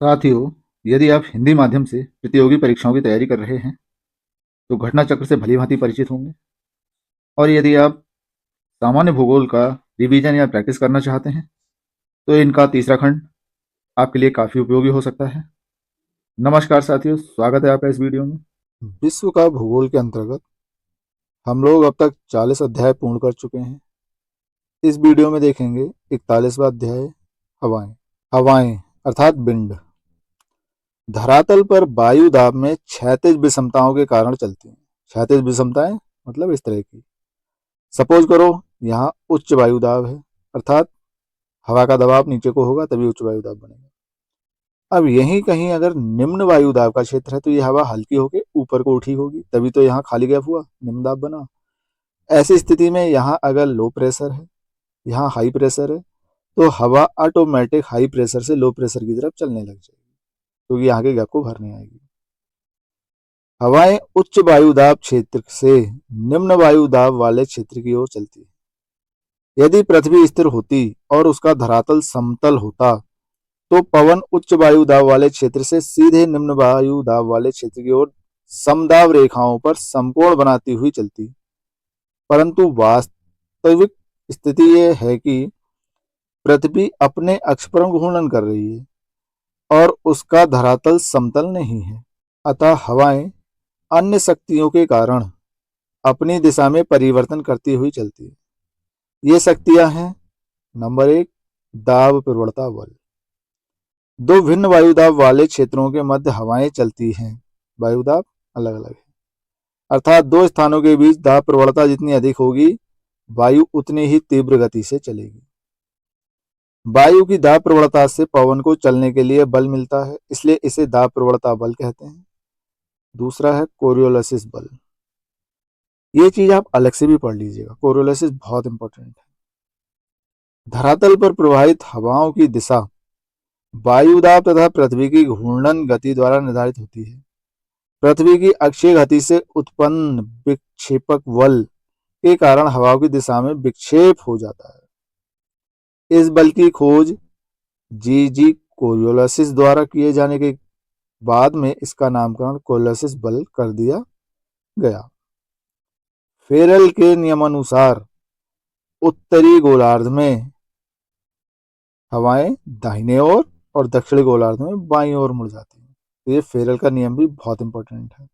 साथियों, यदि आप हिंदी माध्यम से प्रतियोगी परीक्षाओं की तैयारी कर रहे हैं, तो घटना चक्र से भली-भांति परिचित होंगे। और यदि आप सामान्य भूगोल का रिवीजन या प्रैक्टिस करना चाहते हैं, तो इनका तीसरा खंड आपके लिए काफ़ी उपयोगी हो सकता है। नमस्कार साथियों, स्वागत है आपका इस वीडियो में। विश्व का भूगोल के अंतर्गत हम लोग अब तक 40 अध्याय पूर्ण कर चुके हैं। इस वीडियो में देखेंगे 41वां अध्याय, हवाएं। हवाएं अर्थात विंड धरातल पर वायु दाब में क्षैतिज विषमताओं के कारण चलती हैं। क्षैतिज विषमताएं मतलब इस तरह की, सपोज करो यहाँ उच्च वायु दाब है, अर्थात हवा का दबाव नीचे को होगा तभी उच्च वायु दाब बनेगा। अब यहीं कहीं अगर निम्न वायु दाब का क्षेत्र है तो ये हवा हल्की होकर ऊपर को उठी होगी, तभी तो यहाँ खाली गैप हुआ, निम्न दाब बना। ऐसी स्थिति में यहाँ अगर लो प्रेशर है, यहाँ हाई प्रेशर है, तो हवा ऑटोमेटिक हाई प्रेशर से लो प्रेशर की तरफ चलने लग जाएगी, क्योंकि यहाँ के गैप को भरने आएगी। हवाएं उच्च वायुदाब क्षेत्र से निम्न वायुदाब वाले क्षेत्र की ओर चलती है। यदि पृथ्वी स्थिर होती और उसका धरातल समतल होता तो पवन उच्च वायुदाब वाले क्षेत्र से सीधे निम्न वायुदाब वाले क्षेत्र की ओर समदाब रेखाओं पर समकोण बनाती हुई चलती। परंतु वास्तविक स्थिति यह है कि पृथ्वी अपने अक्ष पर घूर्णन कर रही है और उसका धरातल समतल नहीं है। अतः हवाएं अन्य शक्तियों के कारण अपनी दिशा में परिवर्तन करती हुई चलती है। ये शक्तियां हैं, नंबर 1, दाब प्रवणता बल। दो भिन्न वायुदाब वाले क्षेत्रों के मध्य हवाएं चलती हैं। वायुदाब अलग अलग है, अर्थात दो स्थानों के बीच दाब प्रवणता जितनी अधिक होगी, वायु उतनी ही तीव्र गति से चलेगी। वायु की दाब प्रवणता से पवन को चलने के लिए बल मिलता है, इसलिए इसे दाब प्रवणता बल कहते हैं। दूसरा है कोरियोलिस बल। ये चीज आप अलग से भी पढ़ लीजिएगा, कोरियोलिस बहुत इंपॉर्टेंट है। धरातल पर प्रवाहित हवाओं की दिशा वायुदाब तथा पृथ्वी की घूर्णन गति द्वारा निर्धारित होती है। पृथ्वी की अक्षीय गति से उत्पन्न विक्षेपक बल के कारण हवाओं की दिशा में विक्षेप हो जाता है। इस बल की खोज जी कोरियोलिस द्वारा किए जाने के बाद में इसका नामकरण कोरियोलिस बल कर दिया गया। फेरेल के नियमानुसार उत्तरी गोलार्ध में हवाएं दाहिने ओर और दक्षिणी गोलार्ध में बाईं ओर मुड़ जाती हैं। तो ये फेरेल का नियम भी बहुत इंपॉर्टेंट है,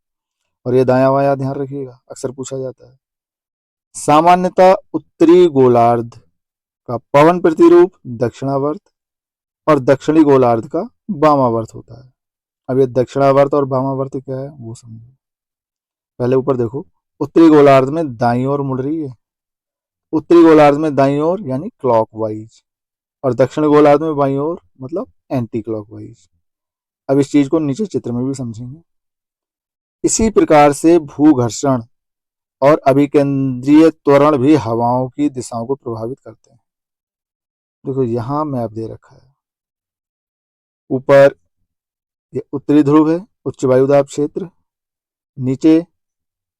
और ये दायां बायां ध्यान रखिएगा, अक्सर पूछा जाता है। सामान्यतः उत्तरी गोलार्ध का पवन प्रतिरूप दक्षिणावर्त और दक्षिणी गोलार्ध का वामावर्त होता है। अब ये दक्षिणावर्त और वामावर्त क्या है वो समझो। पहले ऊपर देखो, उत्तरी गोलार्ध में दाईं ओर मुड़ रही है, उत्तरी गोलार्ध में दाईं ओर यानी क्लॉकवाइज, और दक्षिण गोलार्ध में बाईं ओर मतलब एंटी क्लॉकवाइज। अब इस चीज को नीचे चित्र में भी समझेंगे। इसी प्रकार से भूघर्षण और अभिकेंद्रीय त्वरण भी हवाओं की दिशाओं को प्रभावित करते हैं। देखो यहां मैप दे रखा है, ऊपर ये उत्तरी ध्रुव है, उच्च वायुदाब क्षेत्र, नीचे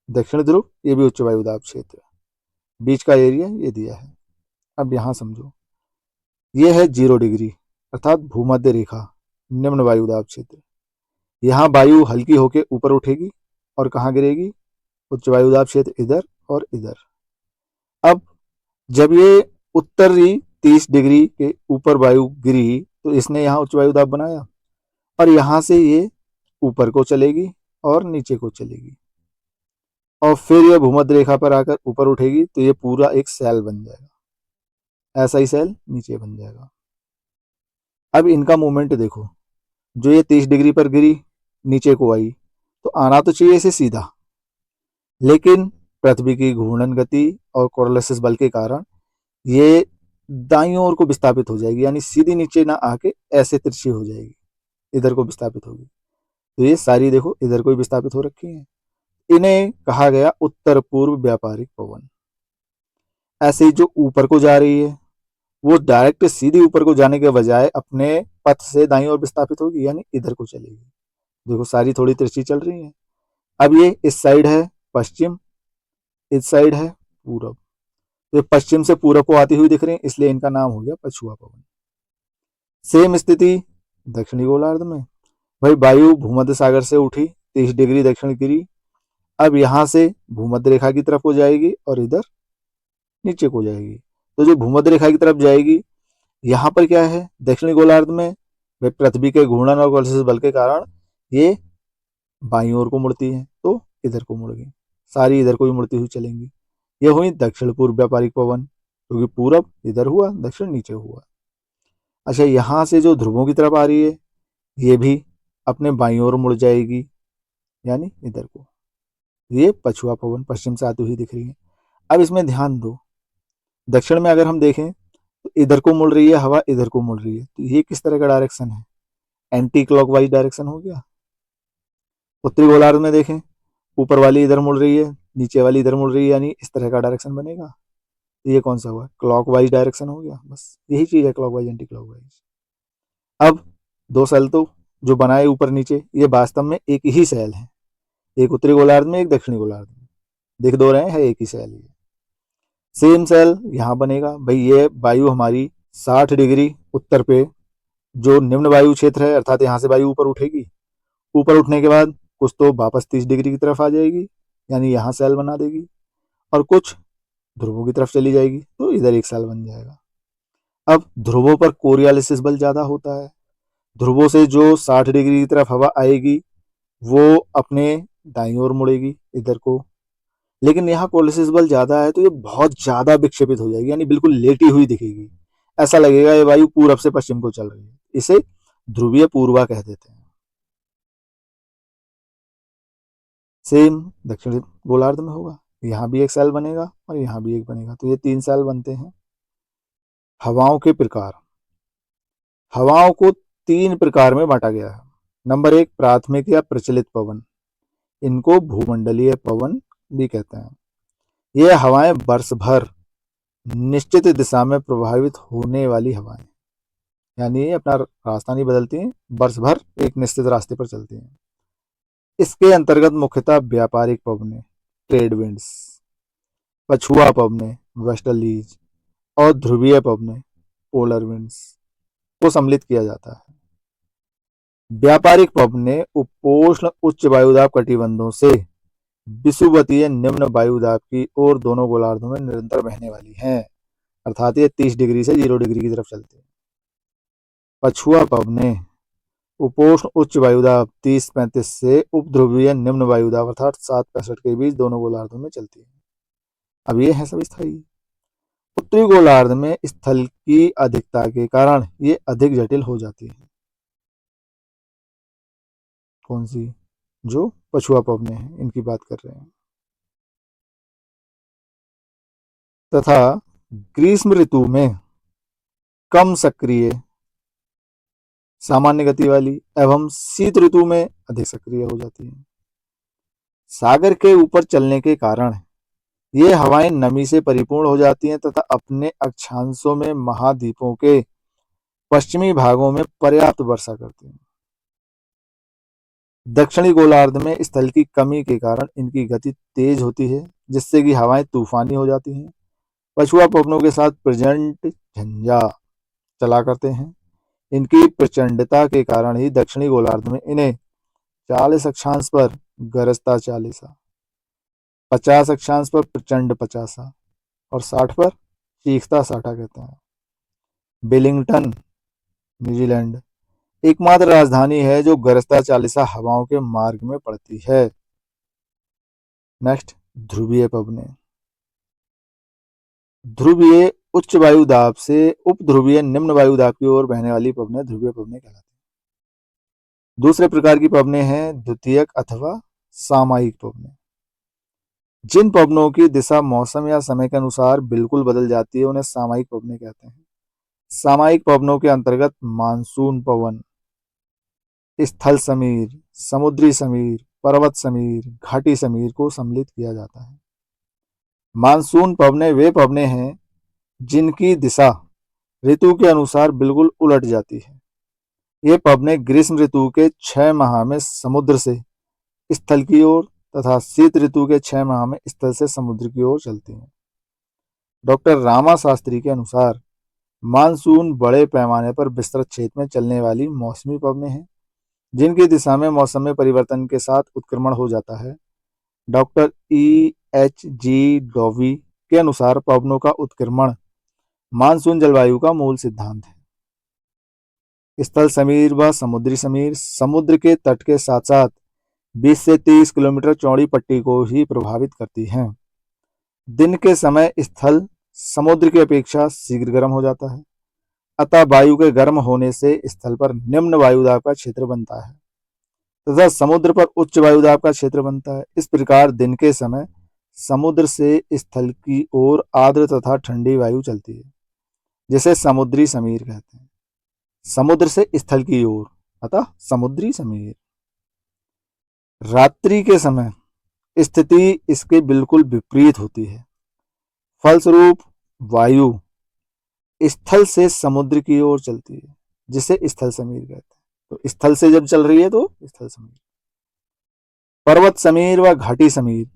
दक्षिण ध्रुव, ये भी उच्च वायुदाब क्षेत्र, बीच का एरिया ये दिया है। अब यहां समझो, ये है 0 डिग्री अर्थात भूमध्य रेखा, निम्न वायुदाब क्षेत्र। यहाँ वायु हल्की होकर ऊपर उठेगी और कहाँ गिरेगी, उच्च वायुदाब क्षेत्र इधर और इधर। अब जब ये उत्तरी 30 डिग्री के ऊपर वायु गिरी तो इसने यहाँ उच्च वायुदाब बनाया, और यहाँ से ये ऊपर को चलेगी और नीचे को चलेगी, और फिर ये भूमध्य रेखा पर आकर ऊपर उठेगी तो ये पूरा एक सेल बन जाएगा, ऐसा ही सेल नीचे बन जाएगा। अब इनका मूवमेंट देखो, जो ये 30 डिग्री पर गिरी नीचे को आई तो आना तो चाहिए इसे सीधा, लेकिन पृथ्वी की घूर्णन गति और कोरियोलिस बल के कारण ये दाईं ओर को विस्थापित हो जाएगी, यानी सीधी नीचे ना आके ऐसे तिरछी हो जाएगी, इधर को विस्थापित होगी। तो ये सारी देखो इधर को ही विस्थापित हो रखी है। इन्हें कहा गया उत्तर पूर्व व्यापारिक पवन। ऐसे ही जो ऊपर को जा रही है वो डायरेक्ट सीधी ऊपर को जाने के बजाय अपने पथ से दाईं ओर विस्थापित होगी, यानी इधर को चलेगी। देखो सारी थोड़ी तिरछी चल रही है। अब ये इस साइड है पश्चिम, इस साइड है पूरब, तो पश्चिम से पूरब को आती हुई दिख रही है, इसलिए इनका नाम हो गया पछुआ पवन। सेम स्थिति दक्षिणी गोलार्ध में। भाई वायु भूमध्य सागर से उठी, 30 डिग्री दक्षिण गिरी, अब यहाँ से भूमध्य रेखा की तरफ को जाएगी और इधर नीचे को जाएगी। तो जो भूमध्य रेखा की तरफ जाएगी, यहाँ पर क्या है दक्षिणी गोलार्ध में, भाई पृथ्वी के घूर्णन और कोलसिस बल के कारण ये बाईं ओर को मुड़ती है, तो इधर को मुड़ गई, सारी इधर को ही मुड़ती हुई चलेंगी। ये हुई दक्षिण पूर्व व्यापारिक पवन, क्योंकि पूरब इधर हुआ, दक्षिण नीचे हुआ। अच्छा, यहाँ से जो ध्रुवों की तरफ आ रही है, ये भी अपने बाईं ओर मुड़ जाएगी, यानी इधर को। ये पछुआ पवन पश्चिम से आती हुई दिख रही है। अब इसमें ध्यान दो, दक्षिण में अगर हम देखें तो इधर को मुड़ रही है हवा, इधर को मुड़ रही है, तो ये किस तरह का डायरेक्शन है, एंटी क्लॉकवाइज डायरेक्शन हो गया। उत्तरी गोलार्ध में देखें, ऊपर वाली इधर मुड़ रही है, नीचे वाली इधर मुड़ रही है, यानी इस तरह का डायरेक्शन बनेगा। तो ये कौन सा हुआ, क्लॉकवाइज डायरेक्शन हो गया। बस यही चीज है क्लॉकवाइज एंटी क्लॉकवाइज। अब दो सेल तो जो बनाए ऊपर नीचे, ये वास्तव में एक ही सेल है, एक उत्तरी गोलार्ध में, एक दक्षिणी गोलार्ध में, देख दो रहे हैं, है एक ही सेल। ये सेम सेल यहाँ बनेगा। भाई ये वायु हमारी 60 डिग्री उत्तर पे जो निम्न वायु क्षेत्र है, अर्थात यहाँ से वायु ऊपर उठेगी, ऊपर उठने के बाद कुछ तो वापस 30 डिग्री की तरफ आ जाएगी, यानी यहाँ सेल बना देगी, और कुछ ध्रुवों की तरफ चली जाएगी, तो इधर एक सेल बन जाएगा। अब ध्रुवों पर कोरियालिसिस बल ज्यादा होता है, ध्रुवों से जो 60 डिग्री की तरफ हवा आएगी वो अपने दाईं ओर मुड़ेगी इधर को, लेकिन यहाँ कोरियालिसिस बल ज्यादा है तो ये बहुत ज्यादा विक्षेपित हो जाएगी, यानी बिल्कुल लेटी हुई दिखेगी, ऐसा लगेगा ये वायु पूरब से पश्चिम को चल रही है। इसे ध्रुवीय पूर्वा कह देते हैं। सेम दक्षिण गोलार्ध में होगा, यहाँ भी एक सेल बनेगा और यहाँ भी एक बनेगा, तो ये 3 सेल बनते हैं। हवाओं के प्रकार, हवाओं को 3 प्रकार में बांटा गया है। नंबर 1, प्राथमिक या प्रचलित पवन, इनको भूमंडलीय पवन भी कहते हैं। ये हवाएं वर्ष भर निश्चित दिशा में प्रभावित होने वाली हवाएं, यानी अपना रास्ता नहीं बदलती हैं, वर्ष भर एक निश्चित रास्ते पर चलती हैं। इसके अंतर्गत मुख्यतः व्यापारिक पवने, ट्रेड विंड्स, पछुआ पवने, वेस्टर्लीज, और ध्रुवीय पवने, पोलर विंड्स को सम्मिलित किया जाता है। व्यापारिक पवने उपोष्ण उच्च वायुदाब कटिबंधों से विषुवतीय निम्न वायुदाब की ओर दोनों गोलार्धों में निरंतर बहने वाली हैं, अर्थात ये 30 डिग्री से 0 डिग्री की तरफ चलते हैं। पछुआ पवने उपोष्ण उच्च वायुदाब 30-35 से उपध्रुवीय निम्न वायुदाब अर्थात 7-65 के बीच दोनों गोलार्धों में चलती है। अब ये है सब स्थायी। उत्तरी गोलार्ध में स्थल की अधिकता के कारण ये अधिक जटिल हो जाती है। कौन सी, जो पछुआ पवने हैं, इनकी बात कर रहे हैं। तथा ग्रीष्म ऋतु में कम सक्रिय सामान्य गति वाली एवं शीत ऋतु में अधिक सक्रिय हो जाती है। सागर के ऊपर चलने के कारण ये हवाएं नमी से परिपूर्ण हो जाती हैं तथा अपने अक्षांशों में महाद्वीपों के पश्चिमी भागों में पर्याप्त वर्षा करती हैं। दक्षिणी गोलार्ध में स्थल की कमी के कारण इनकी गति तेज होती है, जिससे कि हवाएं तूफानी हो जाती हैं। पछुआ पवनों के साथ प्रचंड झंझा चला करते हैं। इनकी प्रचंडता के कारण ही दक्षिणी गोलार्ध में इन्हें 40 अक्षांश पर गरजता 40, 50 अक्षांश पर प्रचंड 50 और 60 पर चीखता 60 कहते हैं। वेलिंगटन न्यूजीलैंड एकमात्र राजधानी है जो गरजता 40 हवाओं के मार्ग में पड़ती है। नेक्स्ट, ध्रुवीय पवने। ध्रुवीय उच्च वायुदाब से उपध्रुवीय निम्न वायुदाब की ओर बहने वाली पवने ध्रुवीय पवने कहलाती हैं। दूसरे प्रकार की पवने हैं द्वितीयक अथवा सामयिक पवने। जिन पवनों की दिशा मौसम या समय के अनुसार बिल्कुल बदल जाती है उन्हें सामयिक पवने कहते हैं। सामयिक पवनों के अंतर्गत मानसून पवन, स्थल समीर, समुद्री समीर, पर्वत समीर, घाटी समीर को सम्मिलित किया जाता है। मानसून पवने वे पवने हैं जिनकी दिशा ऋतु के अनुसार बिल्कुल उलट जाती है। ये पवने ग्रीष्म ऋतु के 6 माह में समुद्र से स्थल की ओर तथा शीत ऋतु के 6 माह में स्थल से समुद्र की ओर चलती हैं। डॉक्टर रामा शास्त्री के अनुसार मानसून बड़े पैमाने पर विस्तृत क्षेत्र में चलने वाली मौसमी पवनें हैं जिनकी दिशा में मौसम में परिवर्तन के साथ उत्क्रमण हो जाता है। Doctor E. H. G. डॉवी के अनुसार पवनों का उत्क्रमण मानसून जलवायु का मूल सिद्धांत है। स्थल समीर व समुद्री समीर समुद्र के तट के साथ साथ 20 से 30 किलोमीटर चौड़ी पट्टी को ही प्रभावित करती हैं। दिन के समय स्थल समुद्र की अपेक्षा शीघ्र गर्म हो जाता है, अतः वायु के गर्म होने से स्थल पर निम्न वायुदाब का क्षेत्र बनता है तथा समुद्र पर उच्च वायुदाब का क्षेत्र बनता है। इस प्रकार दिन के समय समुद्र से स्थल की ओर आर्द्र तथा ठंडी वायु चलती है, जिसे समुद्री समीर कहते हैं। समुद्र से स्थल की ओर, अतः समुद्री समीर। रात्रि के समय स्थिति इसके बिल्कुल विपरीत होती है। फलस्वरूप वायु स्थल से समुद्र की ओर चलती है, जिसे स्थल समीर कहते हैं। तो स्थल से जब चल रही है तो स्थल समीर। पर्वत समीर व घाटी समीर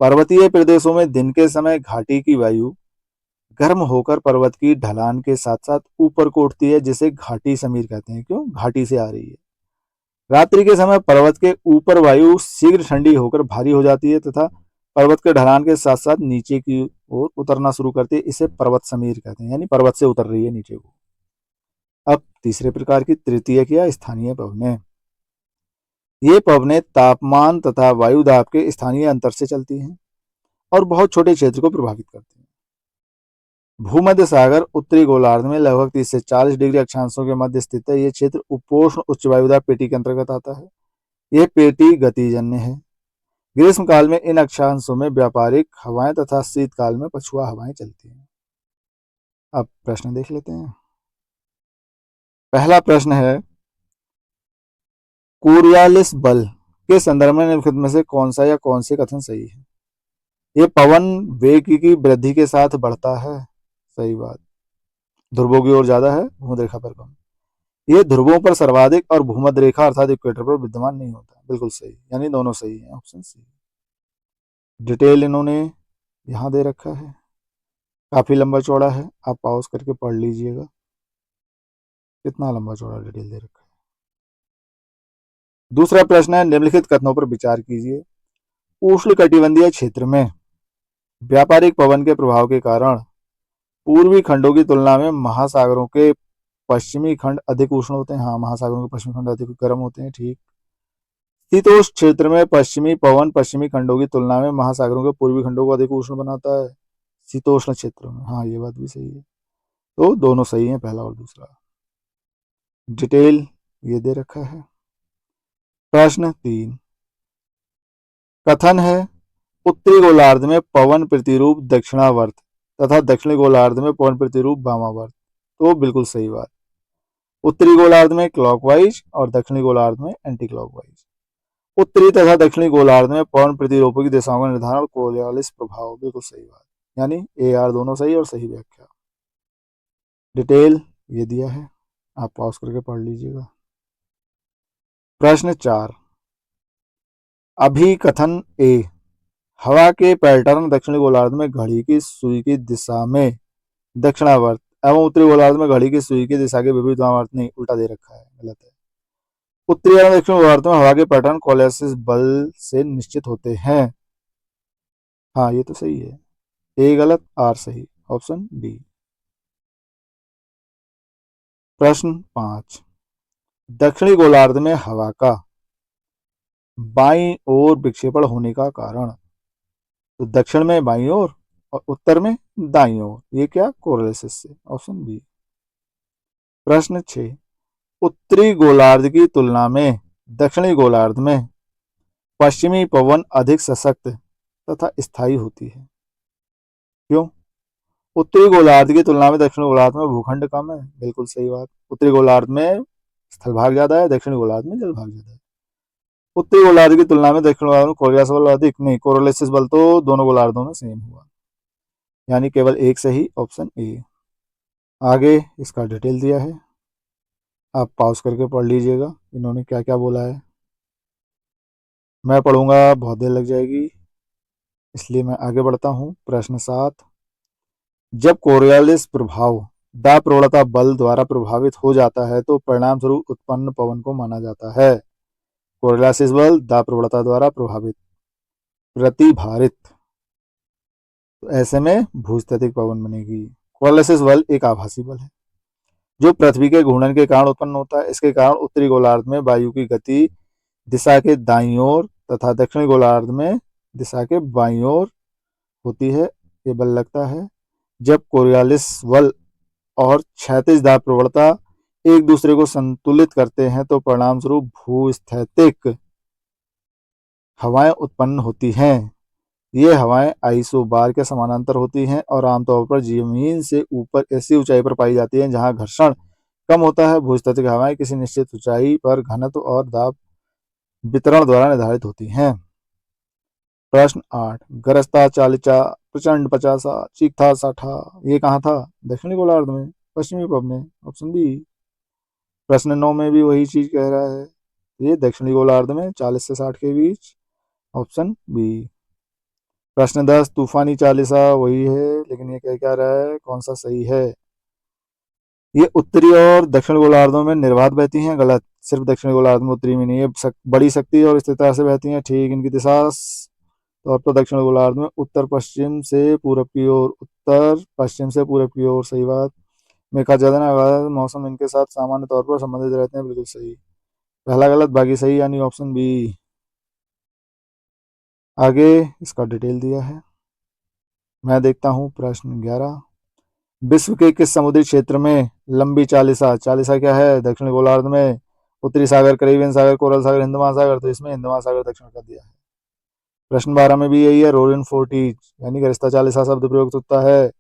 पर्वतीय प्रदेशों में दिन के समय घाटी की वायु गर्म होकर पर्वत की ढलान के साथ साथ ऊपर को उठती है, जिसे घाटी समीर कहते हैं। क्यों? घाटी से आ रही है। रात्रि के समय पर्वत के ऊपर वायु शीघ्र ठंडी होकर भारी हो जाती है तथा पर्वत के ढलान के साथ साथ नीचे की ओर उतरना शुरू करती है। इसे पर्वत समीर कहते हैं, यानी पर्वत से उतर रही है नीचे को। अब तीसरे प्रकार की तृतीयक या स्थानीय पवनें। ये पवनें तापमान तथा वायुदाब के स्थानीय अंतर से चलती हैं और बहुत छोटे क्षेत्र को प्रभावित करती हैं। भूमध्य सागर उत्तरी गोलार्ध में लगभग 30 से 40 डिग्री अक्षांशों के मध्य स्थित है। यह क्षेत्र उपोष्ण उच्च वायुदाब पेटी के अंतर्गत आता है। यह पेटी गतिजन्य है। ग्रीष्म काल में इन अक्षांशों में व्यापारिक हवाएं तथा शीतकाल में पछुआ हवाएं चलती हैं। अब प्रश्न देख लेते हैं। पहला प्रश्न है, कोरियालिस बल के संदर्भ में निम्नलिखित में से कौन सा या कौन से कथन सही है? ये पवन वेग की वृद्धि के साथ बढ़ता है। सही बात। ध्रुवों की ओर ज्यादा है, भूमध्य रेखा पर कम। ये ध्रुवों पर सर्वाधिक और भूमध्य रेखा अर्थात इक्वेटर पर विद्यमान नहीं होता। बिल्कुल सही, यानी दोनों सही है, ऑप्शन सी। डिटेल इन्होंने यहाँ दे रखा है, काफी लंबा चौड़ा है, आप पॉज करके पढ़ लीजिएगा कितना लंबा चौड़ा डिटेल दे रखा है। दूसरा प्रश्न है, निम्नलिखित कथनों पर विचार कीजिए। उष्णकटिबंधीय क्षेत्र में व्यापारिक पवन के प्रभाव के कारण पूर्वी खंडों की तुलना में महासागरों के पश्चिमी खंड अधिक उष्ण होते हैं। हाँ, महासागरों के पश्चिमी खंड अधिक गर्म होते हैं। ठीक। शीतोष्ण क्षेत्र में पश्चिमी पवन पश्चिमी खंडों की तुलना में महासागरों के पूर्वी खंडों को अधिक उष्ण बनाता है शीतोष्ण क्षेत्र में। हाँ, ये बात भी सही है। तो दोनों सही है, पहला और दूसरा। डिटेल ये दे रखा है। प्रश्न 3, कथन है उत्तरी गोलार्ध में पवन प्रतिरूप दक्षिणावर्त तथा दक्षिणी गोलार्ध में पवन प्रतिरूप वामावर्त। तो बिल्कुल सही बात। उत्तरी गोलार्ध में क्लॉकवाइज और दक्षिणी गोलार्ध में एंटी क्लॉकवाइज। उत्तरी तथा दक्षिणी गोलार्ध में पवन प्रतिरूपों की दिशाओं का निर्धारण कोरियालिस प्रभाव। बिल्कुल सही बात, यानी ए आर दोनों सही और सही व्याख्या। डिटेल ये दिया है, आप पॉज करके पढ़ लीजिएगा। प्रश्न 4, अभिकथन ए, हवा के पैटर्न दक्षिणी गोलार्ध में घड़ी की सुई की दिशा में दक्षिणावर्त एवं उत्तरी गोलार्ध में घड़ी की सुई की दिशा के विपरीत वामावर्त। नहीं, उल्टा दे रखा है, गलत है। उत्तरी एवं दक्षिणी गोलार्ध में हवा के पैटर्न कोरियालिस बल से निश्चित होते हैं। हाँ, ये तो सही है। ए गलत, आर सही, ऑप्शन डी। प्रश्न 5, दक्षिणी गोलार्ध में हवा का बाईं ओर विक्षेपण होने का कारण। तो दक्षिण में बाईं ओर और उत्तर में दाईं ओर, ये क्या? कोरियालिस से, ऑप्शन बी। प्रश्न 6, उत्तरी गोलार्ध की तुलना में दक्षिणी गोलार्ध में पश्चिमी पवन अधिक सशक्त तथा स्थायी होती है। क्यों? उत्तरी गोलार्ध की तुलना में दक्षिणी गोलार्ध में भूखंड कम है। बिल्कुल सही बात। उत्तरी गोलार्ध में स्थल भाग ज्यादा है, दक्षिणी गोलार्ध में जल भाग ज्यादा है। उत्तरी गोलार्ध की तुलना में दक्षिण गोलार्ध में कोरियालिस बल अधिक। नहीं, कोरियालिस बल तो दोनों गोलार्धों में सेम हुआ, यानी केवल एक सही, ऑप्शन ए। आगे इसका डिटेल दिया है, आप पॉज करके पढ़ लीजिएगा इन्होंने क्या क्या बोला है। मैं पढ़ूंगा, बहुत देर लग जाएगी, इसलिए मैं आगे बढ़ता हूँ। प्रश्न 7, जब कोरियालिस प्रभाव दाब प्रवणता बल द्वारा प्रभावित हो जाता है तो परिणाम स्वरूप उत्पन्न पवन को माना जाता है। कोरियोलिस बल दाब प्रवणता द्वारा प्रभावित प्रतिभारित, तो ऐसे में भूस्थितिक पवन बनेगी। कोरियोलिस बल एक आभासी बल है जो पृथ्वी के घूर्णन के कारण उत्पन्न होता है। इसके कारण उत्तरी गोलार्ध में वायु की गति दिशा के दाईं ओर तथा दक्षिणी गोलार्ध में दिशा के बाईं ओर होती है। ये बल लगता है जब कोरियोलिस बल और क्षैतिज दाब प्रवणता एक दूसरे को संतुलित करते हैं तो परिणाम स्वरूप भूस्थितिक हवाएं उत्पन्न होती हैं। ये हवाएं आइसोबार के समानांतर होती हैं और आमतौर पर जमीन से ऊपर ऐसी ऊंचाई पर पाई जाती हैं जहां घर्षण कम होता है। भूस्थितिक हवाएं किसी निश्चित ऊंचाई पर घनत्व और दाब वितरण द्वारा निर्धारित होती हैं। प्रश्न 8, गरजता चालिचा प्रचंड पचासा चीखता साठा ये कहाँ था? दक्षिणी गोलार्ध में, पश्चिमी पब में, ऑप्शन बी। प्रश्न 9 में भी वही चीज कह रहा है, ये दक्षिणी गोलार्ध में 40 से 60 के बीच, ऑप्शन बी। प्रश्न 10, तूफानी चालीसा वही है लेकिन ये कह क्या रहा है, कौन सा सही है? ये उत्तरी और दक्षिण गोलार्धों में निर्बाध बहती हैं, गलत। सिर्फ दक्षिणी गोलार्ध में, उत्तरी में नहीं। ये बड़ी शक्ति और स्थिरता से बहती हैं, ठीक। इनकी दिशा तौर पर दक्षिण गोलार्ध में उत्तर पश्चिम से पूरब की ओर, उत्तर पश्चिम से पूरब की ओर, सही बात। मेघा ज्यादा मौसम इनके साथ सामान्य तौर पर संबंधित रहते हैं, बिल्कुल सही। पहला गलत बाकी सही, यानी ऑप्शन बी। आगे इसका डिटेल दिया है, मैं देखता हूं। प्रश्न 11, विश्व के किस समुद्री क्षेत्र में लंबी चालीसा, चालीसा क्या है? दक्षिण गोलार्ध में, उत्तरी सागर, कैरेबियन सागर, कोरल सागर, हिंद महासागर, तो इसमें हिंद महासागर दक्षिण का दिया है। प्रश्न 12 में भी यही है, रोरिन फोर्टीज यानी गरिश्ता चालीसा शब्द प्रयुक्त होता है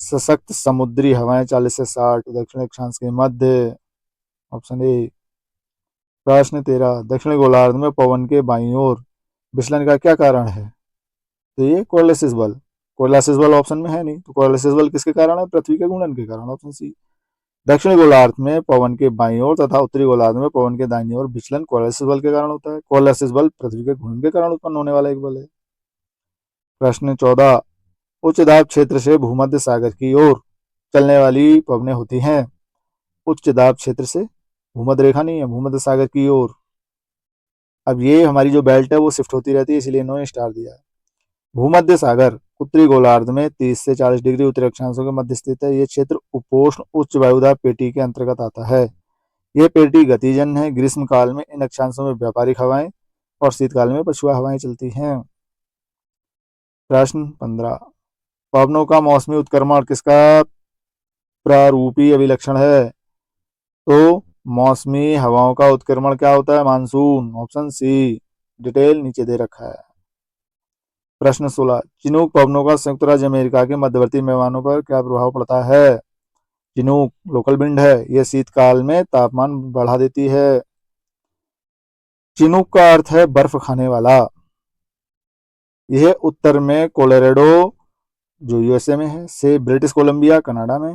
सशक्त समुद्री हवाएं 40 से 60 दक्षिण अक्षांश के मध्य, ऑप्शन ए। प्रश्न 13, दक्षिण गोलार्ध में पवन के बाईं ओर विचलन का क्या कारण है? तो ये कोरियोलिस बल। कोरियोलिस बल ऑप्शन में है नहीं, तो कोरियोलिस बल किसके कारण है? पृथ्वी के घूर्णन के कारण, ऑप्शन सी। दक्षिण गोलार्ध में पवन के बाईं ओर तथा उत्तरी गोलार्ध में पवन के दाईं ओर विचलन कोरियोलिस बल के कारण होता है। कोरियोलिस बल पृथ्वी के घूर्णन के कारण उत्पन्न होने वाला एक बल है। प्रश्न 14, उच्च दाब क्षेत्र से भूमध्य सागर की ओर चलने वाली पवनें होती हैं। उच्च दाब क्षेत्र से, भूमध्य रेखा नहीं है, भूमध्य सागर की ओर। अब ये हमारी जो बेल्ट है वो शिफ्ट होती रहती है, इसलिए इन्होंने स्टार दिया है। भूमध्य सागर उत्तरी गोलार्ध में 30 से 40 डिग्री उत्तरी अक्षांशों के मध्य स्थित है। ये क्षेत्र उपोष्ण उच्च वायुदाब पेटी के अंतर्गत आता है। यह पेटी गतिजन है। ग्रीष्म काल में इन अक्षांशों में व्यापारिक हवाएं और शीतकाल में पछुआ हवाएं चलती हैं। प्रश्न 15, पवनों का मौसमी उत्क्रमण किसका प्रारूपी अभिलक्षण है? तो मौसमी हवाओं का उत्क्रमण क्या होता है? Monsoon, option C. डिटेल नीचे दे रखा है। प्रश्न 16, चिनूक पवनों का संयुक्त राज्य अमेरिका के मध्यवर्ती मैदानों पर क्या प्रभाव पड़ता है? चिनूक लोकल विंड है, यह शीतकाल में तापमान बढ़ा देती है। चिनूक का अर्थ है बर्फ खाने वाला। यह उत्तर में कोलोराडो जो यूएसए में है से ब्रिटिश कोलंबिया कनाडा में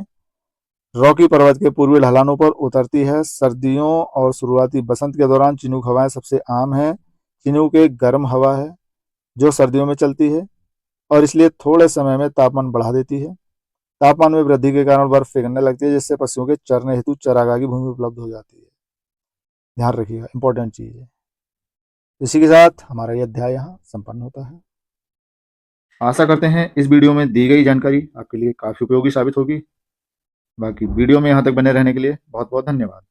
रॉकी पर्वत के पूर्वी ढलानों पर उतरती है। सर्दियों और शुरुआती बसंत के दौरान चिनूक हवाएं सबसे आम है। चिनूक एक गर्म हवा है जो सर्दियों में चलती है और इसलिए थोड़े समय में तापमान बढ़ा देती है। तापमान में वृद्धि के कारण बर्फ पिघलने लगती है जिससे पशुओं के चरने हेतु चारागाह की भूमि उपलब्ध हो जाती है। ध्यान रखिएगा, इंपॉर्टेंट चीज है। इसी के साथ हमारा यह अध्याय यहाँ संपन्न होता है। आशा करते हैं इस वीडियो में दी गई जानकारी आपके लिए काफ़ी उपयोगी साबित होगी। बाकी वीडियो में यहाँ तक बने रहने के लिए बहुत बहुत धन्यवाद।